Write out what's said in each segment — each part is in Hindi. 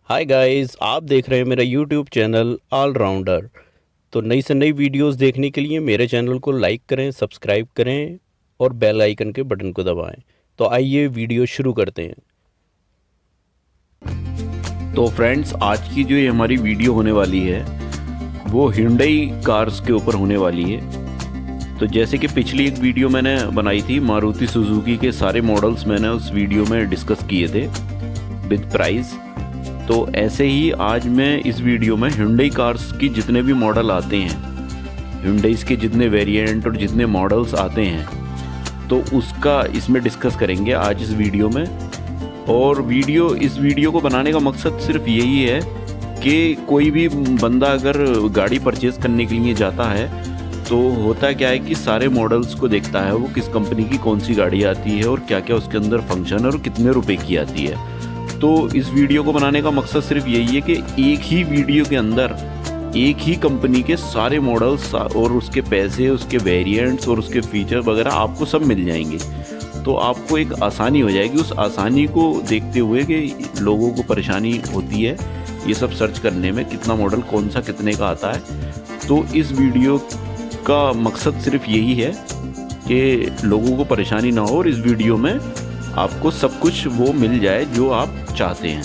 हाय गाइस, आप देख रहे हैं मेरा यूट्यूब चैनल ऑलराउंडर। तो नई से नई वीडियोस देखने के लिए मेरे चैनल को लाइक करें, सब्सक्राइब करें और बेल आइकन के बटन को दबाएं। तो आइए वीडियो शुरू करते हैं। तो फ्रेंड्स, आज की जो ये हमारी वीडियो होने वाली है वो Hyundai कार्स के ऊपर होने वाली है। तो जैसे कि पिछली एक वीडियो मैंने बनाई थी, मारुति सुजुकी के सारे मॉडल्स मैंने उस वीडियो में डिस्कस किए थे विद प्राइस। तो ऐसे ही आज मैं इस वीडियो में Hyundai कार्स की जितने भी मॉडल आते हैं, Hyundai के जितने वेरिएंट और जितने मॉडल्स आते हैं, तो उसका इसमें डिस्कस करेंगे आज इस वीडियो में। और इस वीडियो को बनाने का मकसद सिर्फ यही है कि कोई भी बंदा अगर गाड़ी परचेज़ करने के लिए जाता है तो होता क्या है कि सारे मॉडल्स को देखता है, वो किस कंपनी की कौन सी गाड़ी आती है और क्या क्या उसके अंदर फंक्शन और कितने रुपए की आती है। तो इस वीडियो को बनाने का मकसद सिर्फ यही है कि एक ही वीडियो के अंदर एक ही कंपनी के सारे मॉडल्स और उसके पैसे, उसके वेरिएंट्स और उसके फीचर वगैरह आपको सब मिल जाएंगे। तो आपको एक आसानी हो जाएगी। उस आसानी को देखते हुए कि लोगों को परेशानी होती है ये सब सर्च करने में, कितना मॉडल कौन सा कितने का आता है। तो इस वीडियो का मकसद सिर्फ यही है कि लोगों को परेशानी ना हो और इस वीडियो में आपको सब कुछ वो मिल जाए जो आप चाहते हैं।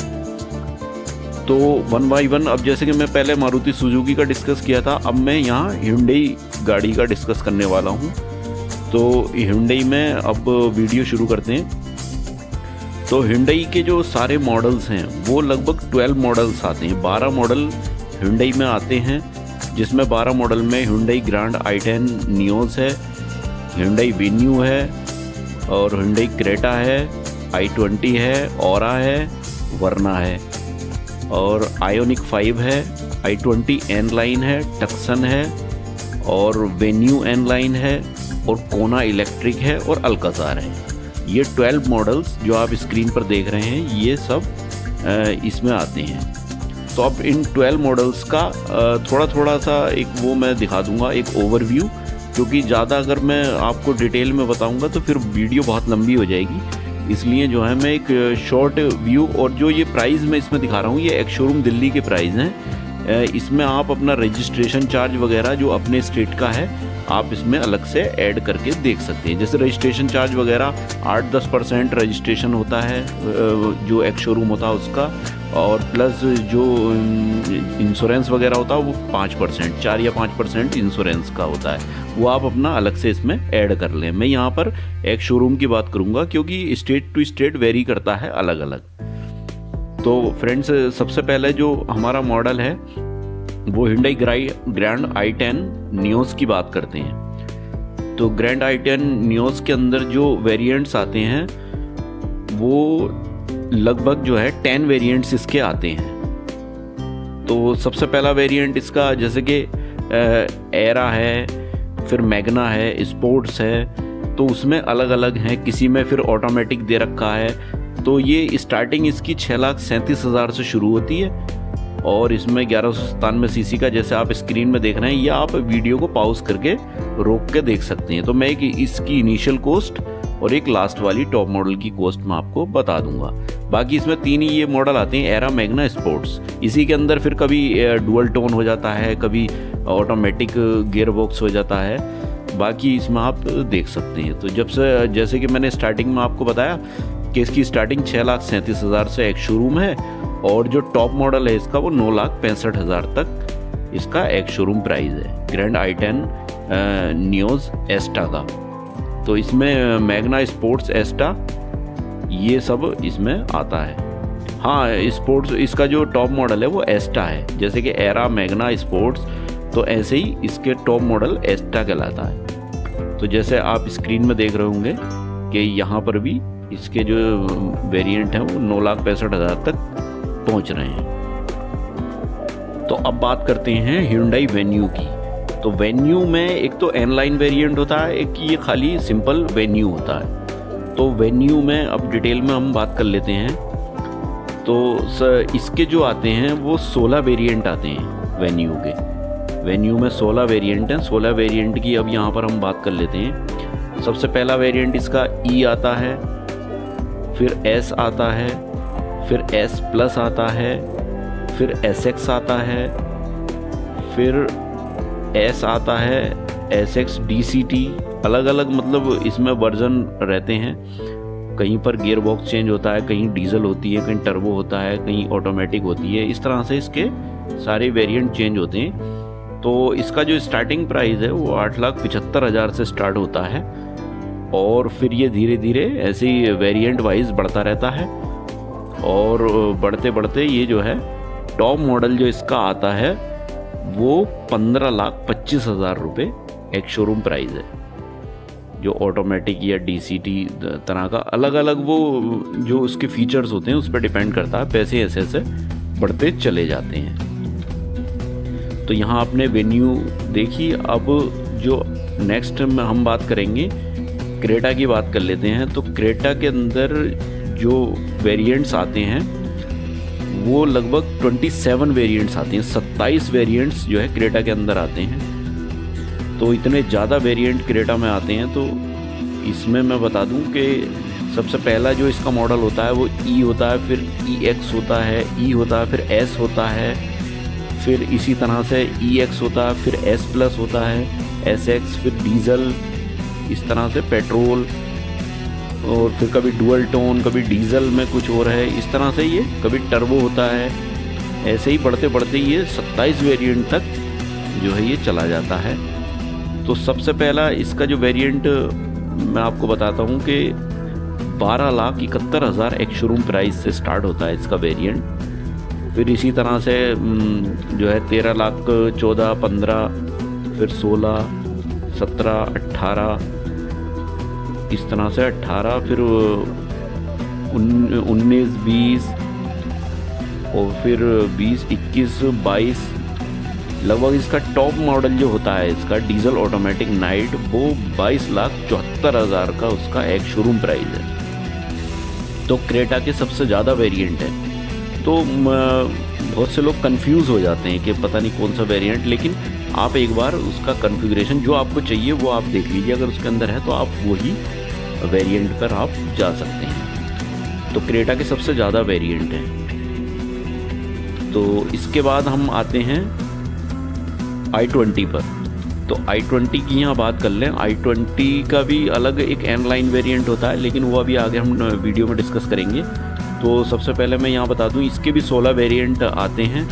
तो वन बाई वन, अब जैसे कि मैं पहले मारुति सुजुकी का डिस्कस किया था, अब मैं यहाँ Hyundai गाड़ी का डिस्कस करने वाला हूँ। तो Hyundai में अब वीडियो शुरू करते हैं। तो Hyundai के जो सारे मॉडल्स हैं वो लगभग 12 मॉडल्स आते हैं। 12 मॉडल Hyundai में आते हैं, जिसमें 12 मॉडल में Hyundai Grand i10 Nios है, Hyundai Venue है और Hyundai Creta है, i20 है, Aura है, Verna है और Ioniq 5 है, i20 N-Line है, Tucson है और Venue N-Line है और Kona इलेक्ट्रिक है और Alcazar है। ये 12 मॉडल्स जो आप स्क्रीन पर देख रहे हैं ये सब इसमें आते हैं। तो अब इन 12 मॉडल्स का थोड़ा सा एक वो मैं दिखा दूंगा, एक ओवरव्यू, क्योंकि ज़्यादा अगर मैं आपको डिटेल में बताऊंगा तो फिर वीडियो बहुत लंबी हो जाएगी। इसलिए जो है मैं एक शॉर्ट व्यू, और जो ये प्राइस मैं इसमें दिखा रहा हूँ ये एक्स शोरूम दिल्ली के प्राइस हैं। इसमें आप अपना रजिस्ट्रेशन चार्ज वगैरह जो अपने स्टेट का है आप इसमें अलग से ऐड करके देख सकते हैं। जैसे रजिस्ट्रेशन चार्ज वगैरह 8-10% रजिस्ट्रेशन होता है जो एक्स शोरूम होता है उसका, और प्लस जो इंश्योरेंस वगैरह होता है वो 5%, 4 या 5% इंश्योरेंस का होता है, वो आप अपना अलग से इसमें ऐड कर लें। मैं यहाँ पर एक शोरूम की बात करूँगा क्योंकि स्टेट टू स्टेट वेरी करता है अलग अलग। तो फ्रेंड्स, सबसे पहले जो हमारा मॉडल है वो Hyundai ग्रैंड i10 Nios की बात करते हैं। तो ग्रैंड i10 Nios के अंदर जो वेरिएंट्स आते हैं वो लगभग जो है 10 वेरिएंट्स इसके आते हैं। तो सबसे पहला वेरिएंट इसका जैसे कि एरा है, फिर मैग्ना है, स्पोर्ट्स है, तो उसमें अलग अलग हैं। किसी में फिर ऑटोमेटिक दे रखा है। तो ये स्टार्टिंग इसकी 6,37,000 से शुरू होती है और इसमें 1197 सीसी का, जैसे आप स्क्रीन में देख रहे हैं, या आप वीडियो को पॉज करके रोक के देख सकते हैं। तो मैं एक इसकी इनिशियल कॉस्ट और एक लास्ट वाली टॉप मॉडल की कॉस्ट मैं आपको बता दूंगा। बाकी इसमें 3 ही ये मॉडल आते हैं, एरा, मैग्ना, स्पोर्ट्स। इसी के अंदर फिर कभी डुअल टोन हो जाता है, कभी ऑटोमेटिक गियर बॉक्स हो जाता है। बाकी इसमें आप देख सकते हैं। तो जैसे कि मैंने स्टार्टिंग में आपको बताया कि इसकी स्टार्टिंग 6,37,000 से एक शोरूम है और जो टॉप मॉडल है इसका वो 9,65,000 तक इसका एक शोरूम प्राइस है, ग्रैंड i10 Nios एस्टा का। तो इसमें मैग्ना, स्पोर्ट्स, एस्टा ये सब इसमें आता है। हाँ, स्पोर्ट्स इसका जो टॉप मॉडल है वो एस्टा है, जैसे कि एरा, मैग्ना, स्पोर्ट्स, तो ऐसे ही इसके टॉप मॉडल एस्टा कहलाता है। तो जैसे आप स्क्रीन में देख रहे होंगे कि यहाँ पर भी इसके जो वेरिएंट हैं वो 9,65,000 तक पहुँच रहे हैं। तो अब बात करते हैं Hyundai Venue की। तो Venue में एक तो N-Line वेरिएंट होता है, एक ये खाली सिंपल Venue होता है। तो Venue में अब डिटेल में हम बात कर लेते हैं। तो इसके जो आते हैं वो 16 वेरिएंट आते हैं Venue के। Venue में 16 वेरिएंट हैं। 16 वेरिएंट की अब यहाँ पर हम बात कर लेते हैं। सबसे पहला वेरिएंट इसका E आता है, फिर S आता है, फिर S प्लस आता है, फिर SX आता है, फिर S आता है, SX DCT, अलग अलग मतलब इसमें वर्जन रहते हैं। कहीं पर गियर बॉक्स चेंज होता है, कहीं डीजल होती है, कहीं टर्बो होता है, कहीं ऑटोमेटिक होती है। इस तरह से इसके सारे वेरिएंट चेंज होते हैं। तो इसका जो स्टार्टिंग प्राइस है वो 8,75,000 से स्टार्ट होता है और फिर ये धीरे धीरे ऐसे ही वेरिएंट वाइज बढ़ता रहता है और बढ़ते बढ़ते ये जो है टॉप मॉडल जो इसका आता है वो 15,25,000 रुपये एक शोरूम प्राइस है। जो ऑटोमेटिक या DCT तरह का अलग अलग वो जो उसके फीचर्स होते हैं उस पर डिपेंड करता है, पैसे ऐसे ऐसे बढ़ते चले जाते हैं। तो यहाँ आपने वेन्यू देखी। अब जो नेक्स्ट में हम बात करेंगे क्रेटा की बात कर लेते हैं। तो क्रेटा के अंदर जो वेरिएंट्स आते हैं वो लगभग 27 वेरिएंट्स आते हैं, 27 वेरिएंट्स जो है क्रेटा के अंदर आते हैं। तो इतने ज़्यादा वेरिएंट क्रेटा में आते हैं। तो इसमें मैं बता दूं कि सबसे पहला जो इसका मॉडल होता है वो E होता है, फिर EX होता है, E होता है, फिर S होता है, फिर इसी तरह से EX होता है, फिर S प्लस होता है, SX, फिर डीजल, इस तरह से पेट्रोल, और फिर कभी डुअल टोन, कभी डीजल में कुछ और है, इस तरह से ये कभी टर्बो होता है। ऐसे ही बढ़ते बढ़ते ये 27 वेरिएंट तक जो है ये चला जाता है। तो सबसे पहला इसका जो वेरिएंट मैं आपको बताता हूँ कि 12,71,000 एक शोरूम प्राइस से स्टार्ट होता है इसका वेरिएंट। फिर इसी तरह से जो है 13,14,000, 15, फिर 16, 17, 18, इस तरह से 18, फिर 19, 20 और फिर 20, 21, 22। लगभग इसका टॉप मॉडल जो होता है इसका डीजल ऑटोमेटिक नाइट वो 22,74,000 का उसका एक शोरूम प्राइस है। तो क्रेटा के सबसे ज़्यादा वेरिएंट है। तो बहुत से लोग कंफ्यूज हो जाते हैं कि पता नहीं कौन सा वेरिएंट, लेकिन आप एक बार उसका कॉन्फ़िगरेशन जो आपको चाहिए वो आप देख लीजिए। अगर उसके अंदर है तो आप वही वेरिएंट पर आप जा सकते हैं। तो क्रेटा के सबसे ज़्यादा वेरिएंट हैं। तो इसके बाद हम आते हैं i20 पर। तो i20 की यहाँ बात कर लें। i20 का भी अलग एक एन लाइन वेरिएंट होता है, लेकिन वो अभी आगे हम वीडियो में डिस्कस करेंगे। तो सबसे पहले मैं यहाँ बता दूँ इसके भी 16 वेरिएंट आते हैं।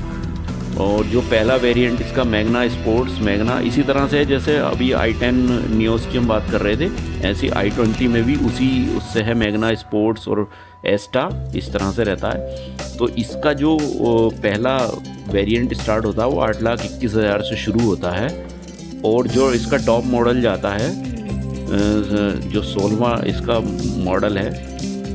और जो पहला वेरिएंट इसका मैग्ना स्पोर्ट्स, मैग्ना इसी तरह से जैसे अभी i10 नियोस की हम बात कर रहे थे, ऐसी i20 में भी उससे है मैग्ना स्पोर्ट्स और एस्टा, इस तरह से रहता है। तो इसका जो पहला वेरिएंट स्टार्ट होता है वो 8,21,000 से शुरू होता है। और जो इसका टॉप मॉडल जाता है जो 16वां इसका मॉडल है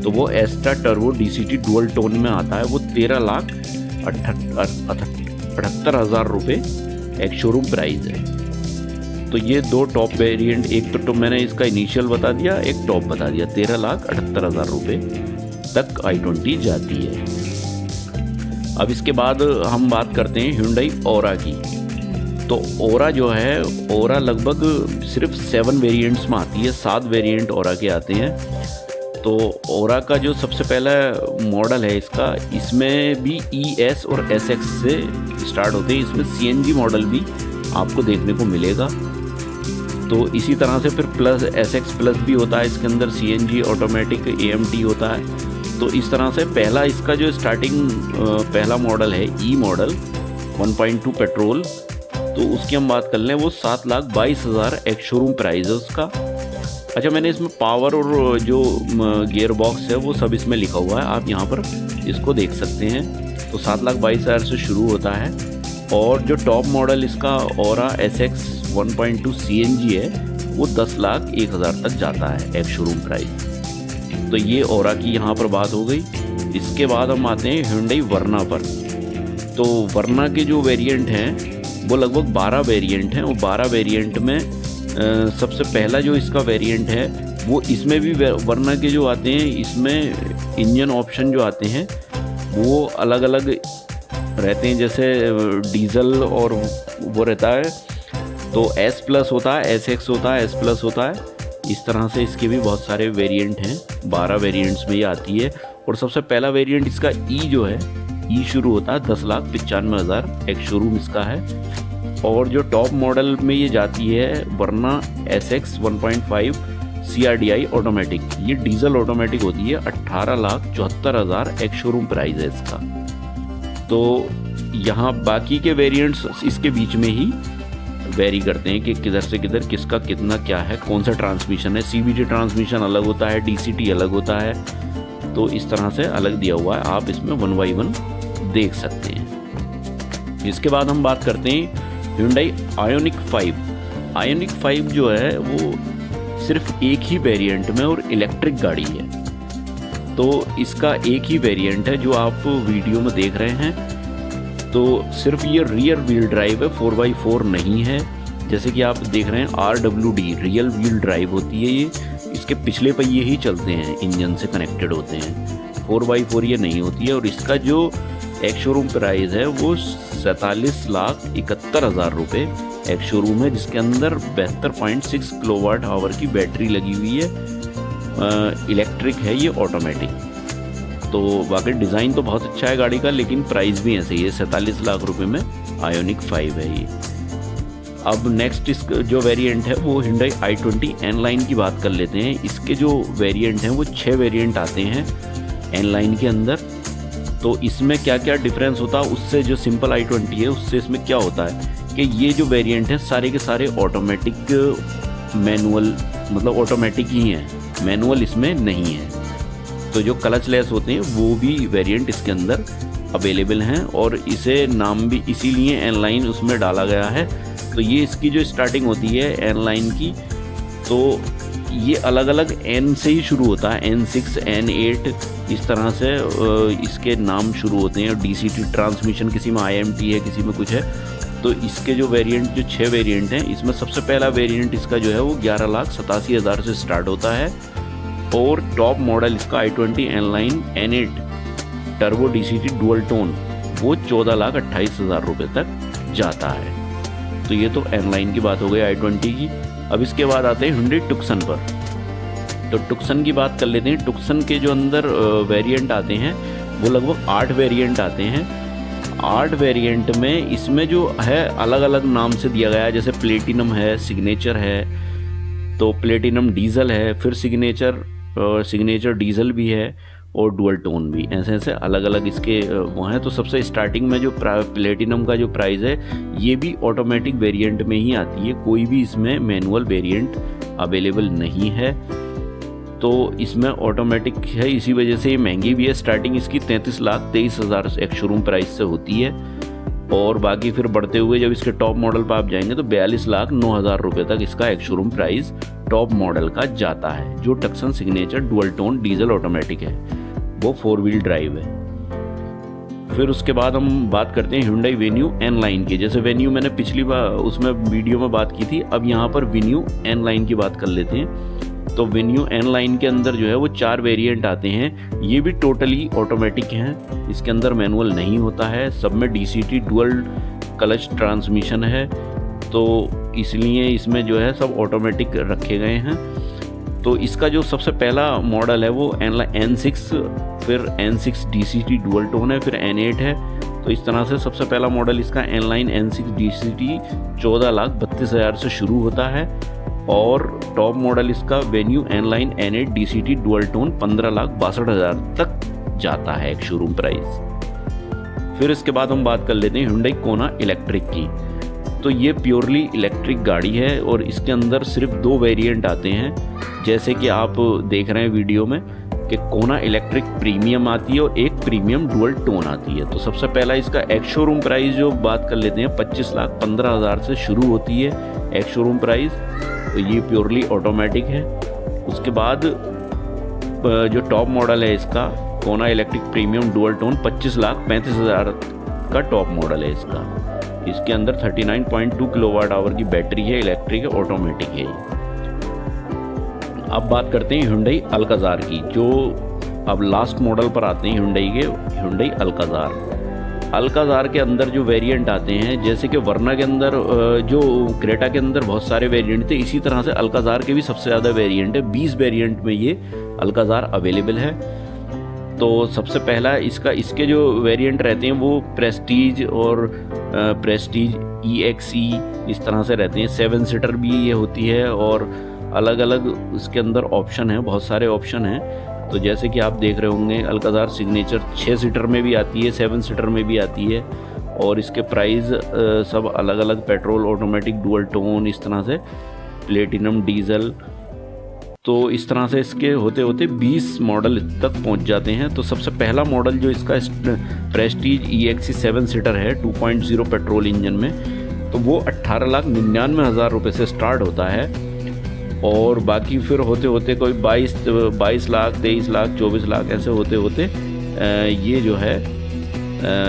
तो वो एस्टा टर्बो DCT डुअल टोन में आता है। वो 13,78,000 रुपये एक शोरूम प्राइस है। तो ये दो टॉप वेरिएंट, एक तो मैंने इसका इनिशियल बता दिया, एक टॉप बता दिया। 13,78,000 रुपये तक i20 जाती है। अब इसके बाद हम बात करते हैं Hyundai Aura की। तो Aura जो है, Aura लगभग सिर्फ 7 वेरिएंट्स में आती है, 7 वेरिएंट Aura के आते हैं। तो Aura का जो सबसे पहला मॉडल है इसका, इसमें भी ES और SX से स्टार्ट होते हैं। इसमें CNG मॉडल भी आपको देखने को मिलेगा। तो इसी तरह से फिर प्लस SX प्लस भी होता है, इसके अंदर CNG ऑटोमेटिक AMT होता है। तो इस तरह से पहला इसका जो स्टार्टिंग पहला मॉडल है E मॉडल 1.2 पेट्रोल, तो उसकी हम बात कर लें वो 7,22,000 एक शोरूम प्राइस है उसका। अच्छा, मैंने इसमें पावर और जो गियर बॉक्स है वो सब इसमें लिखा हुआ है, आप यहाँ पर इसको देख सकते हैं। तो 7,22,000 से शुरू होता है। और जो टॉप मॉडल इसका Aura SX 1.2 CNG है वो 10,01,000 तक जाता है एक शोरूम प्राइस। तो ये Aura की यहाँ पर बात हो गई। इसके बाद हम आते हैं Hyundai Verna पर। तो Verna के जो वेरिएंट हैं वो लगभग 12 वेरिएंट हैं। और 12 वेरिएंट में सबसे पहला जो इसका वेरिएंट है वो, इसमें भी Verna के जो आते हैं इसमें इंजन ऑप्शन जो आते हैं वो अलग अलग रहते हैं। जैसे डीजल और वो रहता है तो S प्लस होता है, SX होता है, S प्लस होता है। इस तरह से इसके भी बहुत सारे वेरिएंट हैं, 12 वेरिएंट्स में ये आती है। और सबसे पहला वेरिएंट इसका E जो है ई शुरू होता है 10,95,000 एक शोरूम इसका है। और जो टॉप मॉडल में ये जाती है वरना SX 1.5 CRDI ऑटोमेटिक, ये डीजल ऑटोमेटिक होती है, 18,74,000 एक शोरूम प्राइस है इसका। तो यहाँ बाकी के वेरिएंट्स इसके बीच में ही वेरी करते हैं कि किधर से किधर किसका कितना क्या है, कौन सा ट्रांसमिशन है। CVT ट्रांसमिशन अलग होता है, DCT अलग होता है, तो इस तरह से अलग दिया हुआ है, आप इसमें 1 by 1 देख सकते हैं। इसके बाद हम बात करते हैं Hyundai Ioniq 5। Ioniq 5 जो है वो सिर्फ एक ही वेरिएंट में और इलेक्ट्रिक गाड़ी है, तो इसका एक ही वेरिएंट है जो आप वीडियो में देख रहे हैं। तो सिर्फ ये रियर व्हील ड्राइव है, 4x4 नहीं है। जैसे कि आप देख रहे हैं RWD रियल व्हील ड्राइव होती है ये, इसके पिछले पहिए ही चलते हैं, इंजन से कनेक्टेड होते हैं, 4x4 ये नहीं होती है। और इसका जो एक शोरूम प्राइस है वो 47,71,000 रुपये एक शोरूम है, जिसके अंदर 72.6 किलोवाट आवर की बैटरी लगी हुई है, इलेक्ट्रिक है ये, ऑटोमेटिक। तो वाकई डिज़ाइन तो बहुत अच्छा है गाड़ी का, लेकिन प्राइस भी ऐसे ही है, 47 लाख रुपए में Ioniq 5 है ये। अब नेक्स्ट इसका जो वेरिएंट है वो Hyundai i20 N-Line की बात कर लेते हैं। इसके जो वेरिएंट हैं वो 6 वेरिएंट आते हैं N-Line के अंदर। तो इसमें क्या क्या डिफरेंस होता है उससे, जो सिंपल i20 है उससे इसमें क्या होता है कि ये जो वेरिएंट है सारे के सारे ऑटोमेटिक मैनुअल, मतलब ऑटोमेटिक ही हैं, मैनुअल इसमें नहीं है। तो जो क्लच लेस होते हैं वो भी वेरिएंट इसके अंदर अवेलेबल हैं, और इसे नाम भी इसीलिए N-Line उसमें डाला गया है। तो ये इसकी जो स्टार्टिंग होती है N-Line की, तो ये अलग अलग N से ही शुरू होता है, N6 N8 इस तरह से इसके नाम शुरू होते हैं। DCT ट्रांसमिशन किसी में IMT है, किसी में कुछ है। तो इसके जो वेरिएंट, जो 6 वेरिएंट हैं, इसमें सबसे पहला वेरिएंट इसका जो है वो 11,87,000 से स्टार्ट होता है, और टॉप मॉडल इसका i20 N-Line N8 turbo DCT dual tone वो 14,28,000 रुपये तक जाता है। तो ये तो N-Line की बात हो गई i20 की। अब इसके बाद आते हैं Hyundai Tucson पर। तो Tucson की बात कर लेते हैं। Tucson के जो अंदर वेरिएंट आते हैं वो लगभग 8 वेरिएंट आते हैं। 8 वेरिएंट में इसमें जो है अलग अलग नाम से दिया गया है, जैसे प्लेटिनम है, सिग्नेचर है, तो प्लेटिनम डीजल है, फिर सिग्नेचर डीजल भी है, और डुअल टोन भी, ऐसे ऐसे अलग अलग इसके वो हैं। तो सबसे स्टार्टिंग में जो प्लेटिनम का जो प्राइस है ये भी ऑटोमेटिक वेरिएंट में ही आती है, कोई भी इसमें मैनुअल वेरिएंट अवेलेबल नहीं है। तो इसमें ऑटोमेटिक है, इसी वजह से ये महंगी भी है। स्टार्टिंग इसकी 33,23,000 एक शोरूम प्राइस से होती है, और बाकी फिर बढ़ते हुए जब इसके टॉप मॉडल पर आप जाएंगे तो 42,09,000 रुपये तक इसका एक शोरूम प्राइस टॉप मॉडल का जाता है, जो Tucson signature dual tone diesel automatic है, वो 4 व्हील ड्राइव है। फिर उसके बाद हम बात करते हैं Hyundai Venue N-Line की। जैसे Venue मैंने पिछली बार उसमें वीडियो में बात की थी, अब यहाँ पर Venue N-Line की बात कर लेते हैं। तो Venue N-Line के अंदर जो है वो 4 वेरिएंट आते हैं, ये भी टोटली ऑटोमेटिक हैं, इसके अंदर मैनुअल नहीं होता है, सब में DCT डुअल क्लच ट्रांसमिशन है, तो इसलिए इसमें जो है सब ऑटोमेटिक रखे गए हैं। तो इसका जो सबसे पहला मॉडल है वो N6, फिर N6 DCT डुअल टोन है, फिर N8 है। तो इस तरह से सबसे पहला मॉडल इसका N-Line N6 DCT 14,32,000 से शुरू होता है, और टॉप मॉडल इसका Venue N-Line N8 DCT dual tone 15,62,000 तक जाता है एक शोरूम प्राइस। फिर इसके बाद हम बात कर लेते हैं Hyundai Kona इलेक्ट्रिक की। तो ये प्योरली इलेक्ट्रिक गाड़ी है, और इसके अंदर सिर्फ 2 वेरिएंट आते हैं, जैसे कि आप देख रहे हैं वीडियो में कि कोना इलेक्ट्रिक प्रीमियम आती है और एक प्रीमियम डुअल टोन आती है। तो सबसे पहला इसका एक शोरूम प्राइस जो बात कर लेते हैं 25,15,000 से शुरू होती है एक शोरूम प्राइस, तो ये प्योरली ऑटोमेटिक है। उसके बाद जो टॉप मॉडल है इसका कोना इलेक्ट्रिक प्रीमियम डुअल टोन 25,35,000 का टॉप मॉडल है इसका। इसके अंदर 39.2 किलोवाट आवर की बैटरी है, इलेक्ट्रिक है, ऑटोमेटिक है। अब बात करते हैं Hyundai Alcazar की, जो अब लास्ट मॉडल पर आते हैं Hyundai Alcazar के अंदर जो वेरिएंट आते हैं, जैसे कि वर्ना के अंदर जो क्रेटा के अंदर बहुत सारे वेरिएंट थे, इसी तरह से Alcazar के भी सबसे ज़्यादा वेरिएंट है। 20 वेरिएंट में ये Alcazar अवेलेबल है। तो सबसे पहला इसके जो वेरिएंट रहते हैं वो प्रेस्टीज और प्रेस्टीज EXE इस तरह से रहते हैं। 7 सीटर भी ये होती है और अलग अलग इसके अंदर ऑप्शन है, बहुत सारे ऑप्शन हैं। तो जैसे कि आप देख रहे होंगे अल्काज़ार सिग्नेचर 6 सीटर में भी आती है, 7 सीटर में भी आती है और इसके प्राइस सब अलग अलग, पेट्रोल, ऑटोमेटिक, डुअल टोन, इस तरह से प्लेटिनम, डीजल। तो इस तरह से इसके होते होते 20 मॉडल तक पहुंच जाते हैं। तो सबसे पहला मॉडल जो इसका प्रेस्टीज EXE 7 सीटर है 2.0 पेट्रोल इंजन में, तो वो 18,99,000 रुपये से स्टार्ट होता है और बाकी फिर होते होते कोई 22 लाख, 23 लाख, 24 लाख ऐसे होते होते ये जो है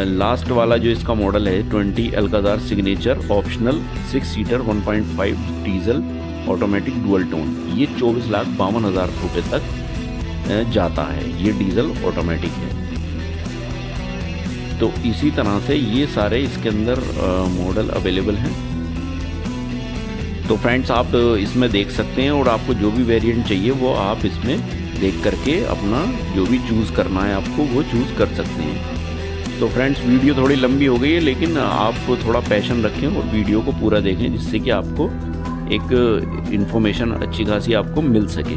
लास्ट वाला जो इसका मॉडल है 20 Alcazar signature optional 6 seater 1.5 diesel automatic dual tone, ये 24,52,000 रुपये तक जाता है। ये डीजल ऑटोमेटिक है। तो इसी तरह से ये सारे इसके अंदर मॉडल अवेलेबल हैं। तो फ्रेंड्स आप इसमें देख सकते हैं और आपको जो भी वेरिएंट चाहिए वो आप इसमें देख करके अपना जो भी चूज़ करना है आपको वो चूज़ कर सकते हैं। तो फ्रेंड्स वीडियो थोड़ी लंबी हो गई है, लेकिन आप थोड़ा पैशन रखें और वीडियो को पूरा देखें जिससे कि आपको एक इन्फॉर्मेशन अच्छी खासी आपको मिल सके।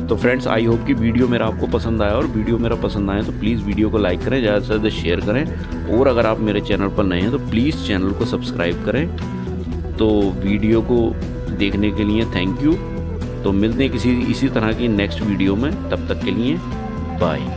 तो फ्रेंड्स आई होप कि वीडियो मेरा आपको पसंद आया, और वीडियो मेरा पसंद आए तो प्लीज़ वीडियो को लाइक करें, ज़्यादा से ज़्यादा शेयर करें और अगर आप मेरे चैनल पर नए हैं तो प्लीज़ चैनल को सब्सक्राइब करें। तो वीडियो को देखने के लिए थैंक यू। तो मिलते हैं इसी तरह की नेक्स्ट वीडियो में, तब तक के लिए बाय।